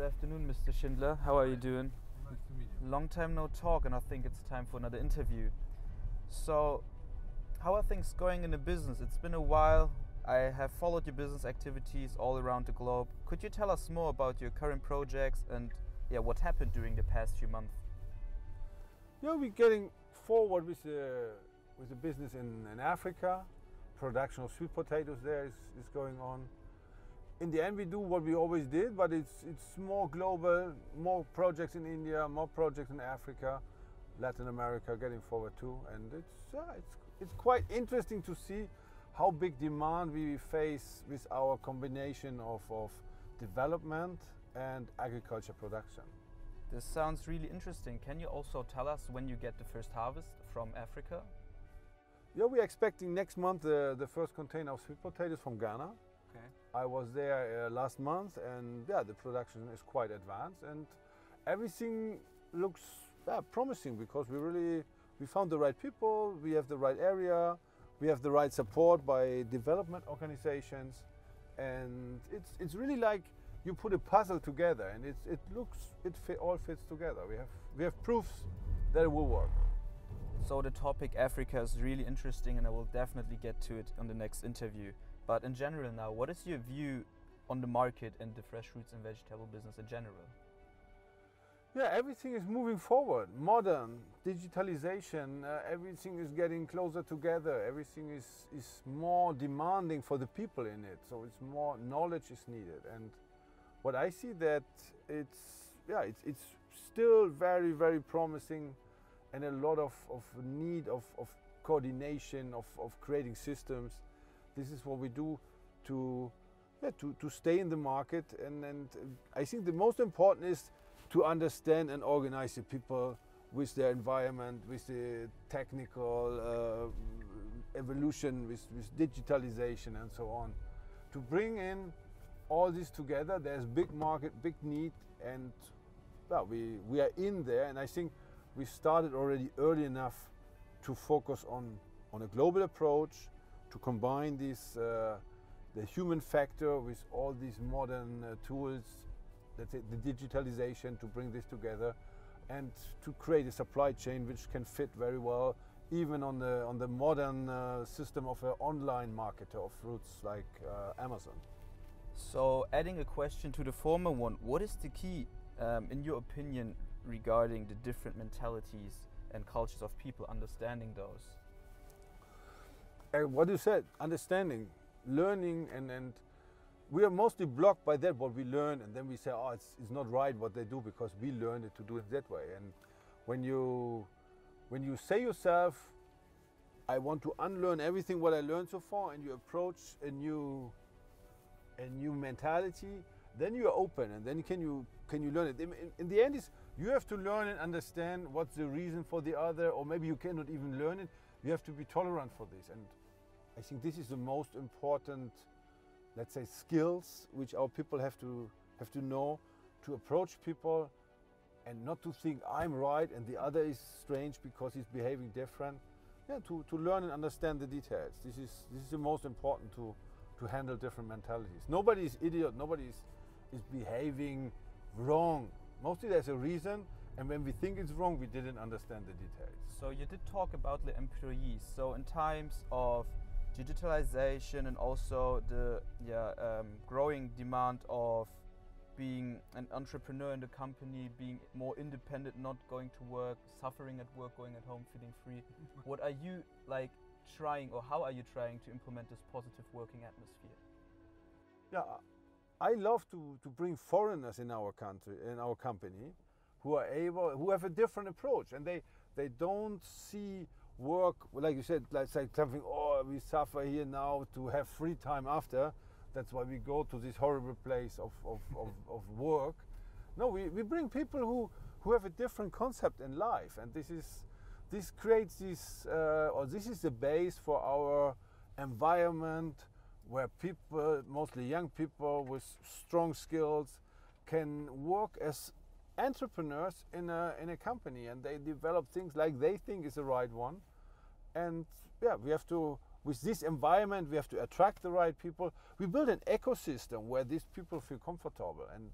afternoon, Mr. Schindler. How are you doing? Nice to meet you. Long time no talk, and I think it's time for another interview. So, how are things going in the business? It's been a while. I have followed your business activities all around the globe. Could you tell us more about your current projects and what happened during the past few months? Yeah, we're getting forward with the business in Africa. Production of sweet potatoes there is going on. In the end, we do what we always did, but it's more global, more projects in India, more projects in Africa, Latin America getting forward too. And it's quite interesting to see how big demand we face with our combination of development and agriculture production. This sounds really interesting. Can you also tell us when you get the first harvest from Africa? Yeah, we're expecting next month the first container of sweet potatoes from Ghana. Okay. I was there last month, and the production is quite advanced, and everything looks promising because we found the right people, we have the right area, we have the right support by development organizations, and it's really like you put a puzzle together, and all fits together. We have proofs that it will work. So the topic Africa is really interesting, and I will definitely get to it on the next interview. But in general now, what is your view on the market and the fresh fruits and vegetable business in general? Yeah, everything is moving forward. Modern, digitalization, everything is getting closer together. Everything is more demanding for the people in it. So it's more knowledge is needed. And what I see that it's still very, very promising, and a lot of need of coordination, of creating systems. This is what we do to stay in the market, and I think the most important is to understand and organize the people with their environment, with the technical evolution, with digitalization and so on. To bring in all this together, there's big market, big need, and we are in there, and I think we started already early enough to focus on a global approach, to combine the human factor with all these modern tools, let's say the digitalization, to bring this together and to create a supply chain which can fit very well even on the modern system of an online marketer of fruits like Amazon. So adding a question to the former one, what is the key, in your opinion, regarding the different mentalities and cultures of people, understanding those? What you said, understanding, learning, and we are mostly blocked by that, what we learn, and then we say, oh, it's not right what they do because we learned it to do it that way. And when you say yourself, I want to unlearn everything what I learned so far, and you approach a new mentality, then you are open, and then can you learn it. In the end, is you have to learn and understand what's the reason for the other, or maybe you cannot even learn it. You have to be tolerant for this, and I think this is the most important, let's say, skills which our people have to know, to approach people and not to think I'm right and the other is strange because he's behaving different. Yeah, to learn and understand the details. This is the most important to handle different mentalities. Nobody is idiot. Nobody is behaving wrong. Mostly there's a reason, and when we think it's wrong, we didn't understand the details. So you did talk about the employees. So in times of digitalization and also the growing demand of being an entrepreneur in the company, being more independent, not going to work, suffering at work, going at home, feeling free. What are you trying, or how are you trying to implement this positive working atmosphere? Yeah, I love to bring foreigners in our country, in our company, who have a different approach, and they don't see work, like you said, like something, oh, we suffer here now to have free time after. That's why we go to this horrible place of work. No, we bring people who have a different concept in life, and this creates this is the base for our environment where people, mostly young people with strong skills, can work as entrepreneurs in a company, and they develop things like they think is the right one. And we have to, with this environment, we have to attract the right people. We build an ecosystem where these people feel comfortable, and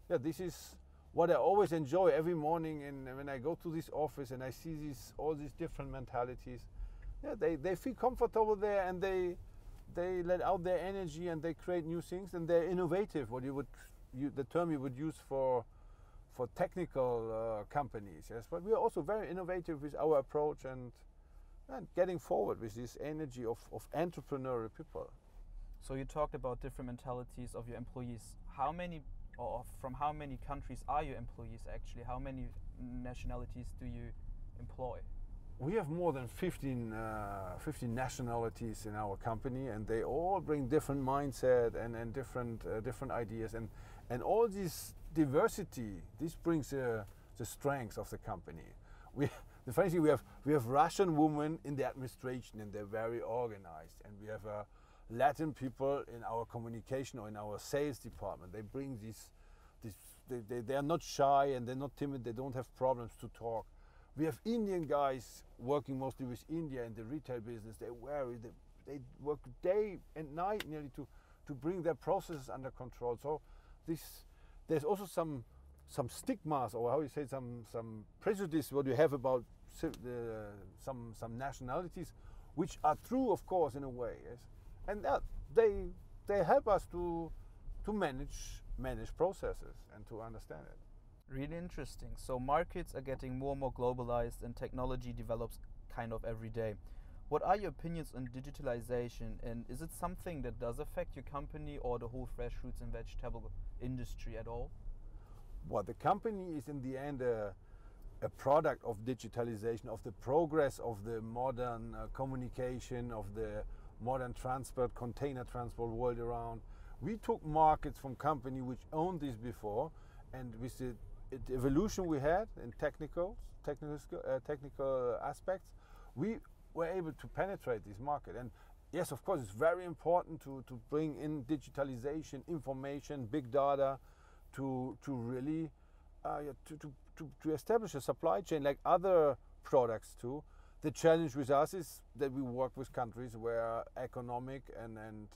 yeah, this is what I always enjoy every morning, and when I go to this office and I see all these different mentalities, yeah, they feel comfortable there, and they let out their energy, and they create new things, and they're innovative. What the term you would use for technical companies, yes. But we are also very innovative with our approach, and getting forward with this energy of entrepreneurial people. So you talked about different mentalities of your employees. How many, or from how many countries are your employees actually? How many nationalities do you employ? We have more than 15 nationalities in our company, and they all bring different mindset and different ideas, and all this diversity. This brings the strength of the company. The funny thing, we have Russian women in the administration, and they're very organized, and we have Latin people in our communication or in our sales department. They bring they are not shy, and they're not timid. They don't have problems to talk. We have Indian guys working mostly with India in the retail business. They work day and night nearly to bring their processes under control. So there's also some stigmas, or how you say, some prejudice what you have about some nationalities, which are true, of course, in a way, yes. And they help us to manage processes and to understand it. Really interesting. So markets are getting more and more globalized, and technology develops kind of every day. What are your opinions on digitalization, and is it something that does affect your company or the whole fresh fruits and vegetable industry at all? Well, the company is in the end a product of digitalization, of the progress of the modern communication, of the modern transport, container transport world around. We took markets from company which owned this before, and with the evolution we had in technical aspects, we were able to penetrate this market. And yes, of course, it's very important to bring in digitalization, information, big data, to really to establish a supply chain like other products too. The challenge with us is that we work with countries where economic and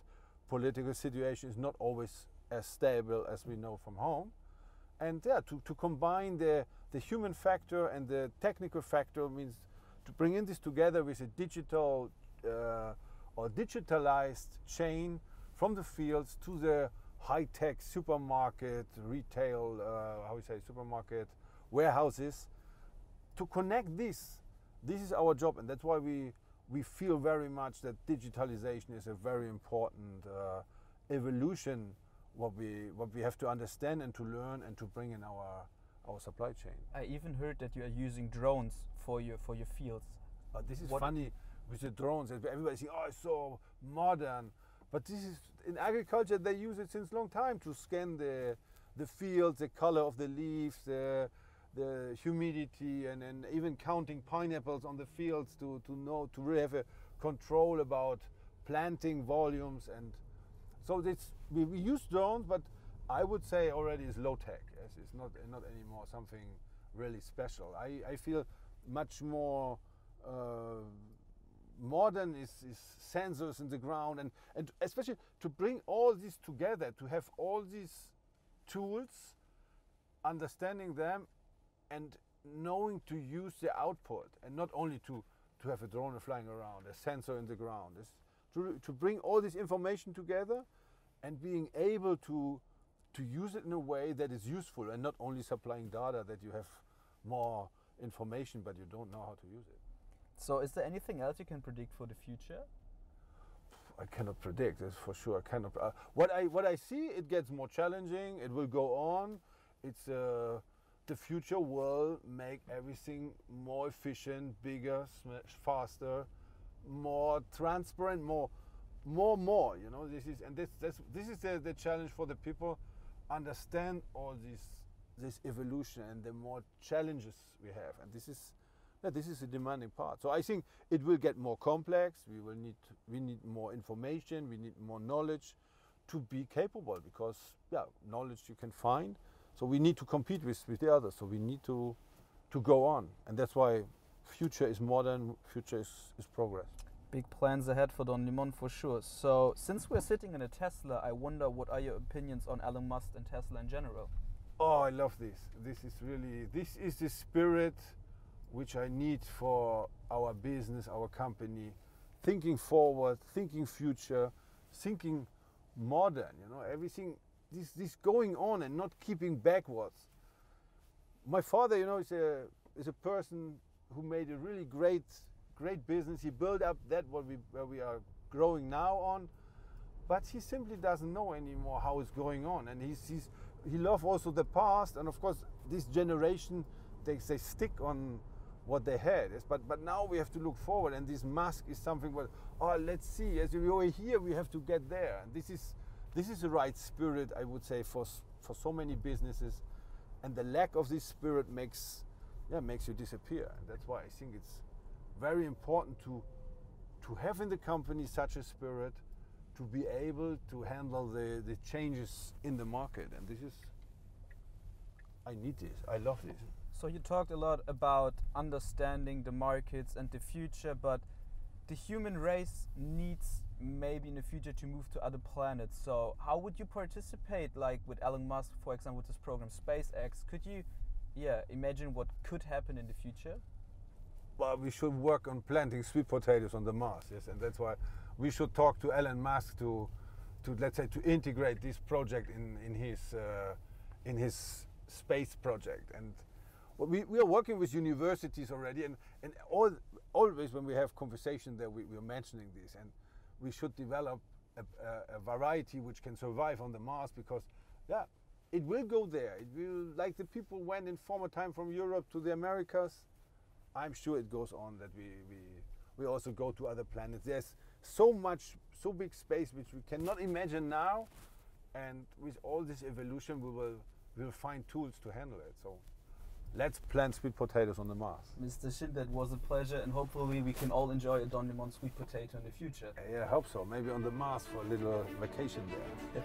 political situation is not always as stable as we know from home. And yeah, to combine the human factor and the technical factor means to bring in this together with a digital or digitalized chain from the fields to the high-tech supermarket, retail, supermarket, warehouses, to connect this. This is our job, and that's why we feel very much that digitalization is a very important evolution, what we have to understand and to learn and to bring in our supply chain. I even heard that you are using drones for your fields. This is funny with the drones. Everybody says, "Oh, it's so modern," but this is in agriculture. They use it since long time to scan the fields, the color of the leaves, the humidity, and even counting pineapples on the fields to really have a control about planting volumes. And so we use drones, but I would say already it's low tech. Yes, it's not anymore something really special. I feel much more modern is sensors in the ground, and especially to bring all this together, to have all these tools, understanding them and knowing to use the output, and not only to have a drone flying around, a sensor in the ground. It's to bring all this information together and being able to use it in a way that is useful, and not only supplying data that you have more information but you don't know how to use it. So is there anything else you can predict for the future? I cannot predict, that's for sure. I cannot. What I see, it gets more challenging. It will go on. It's the future will make everything more efficient, bigger, faster, more transparent, more. You know, this is the challenge for the people. Understand all this evolution and the more challenges we have, and this is a demanding part. So I think it will get more complex. We need more information. We need more knowledge to be capable, because knowledge you can find. So we need to compete with the others. So we need to go on, and that's why future is modern. Future is progress. Big plans ahead for Don Limon for sure. So since we're sitting in a Tesla, I wonder what are your opinions on Elon Musk and Tesla in general? Oh, I love this. This is the spirit which I need for our business, our company. Thinking forward, thinking future, thinking modern, you know, everything, this going on and not keeping backwards. My father, you know, is a person who made a really great business. He built up that where we are growing now on, but he simply doesn't know anymore how it's going on. And he loves also the past, and of course this generation, they stick on what they had. But now we have to look forward, and this Musk is something where, oh, let's see, as we are here, we have to get there. And this is the right spirit, I would say, for so many businesses, and the lack of this spirit makes you disappear. And that's why I think it's very important to have in the company such a spirit, to be able to handle the changes in the market. And I need this, I love this. So you talked a lot about understanding the markets and the future, but the human race needs maybe in the future to move to other planets. So how would you participate, like with Elon Musk, for example, with this program SpaceX? Could you imagine what could happen in the future? Well, we should work on planting sweet potatoes on the Mars, yes, and that's why we should talk to Elon Musk to let's say, to integrate this project in his space project. And we are working with universities already, and always when we have conversation there, we are mentioning this, and we should develop a variety which can survive on the Mars, because it will go there. It will, like the people went in former time from Europe to the Americas. I'm sure it goes on that we also go to other planets. There's so big space which we cannot imagine now, and with all this evolution we'll find tools to handle it. So let's plant sweet potatoes on the Mars. Mr. Schindler, it was a pleasure, and hopefully we can all enjoy a Don Limon sweet potato in the future. Yeah, I hope so. Maybe on the Mars for a little vacation there.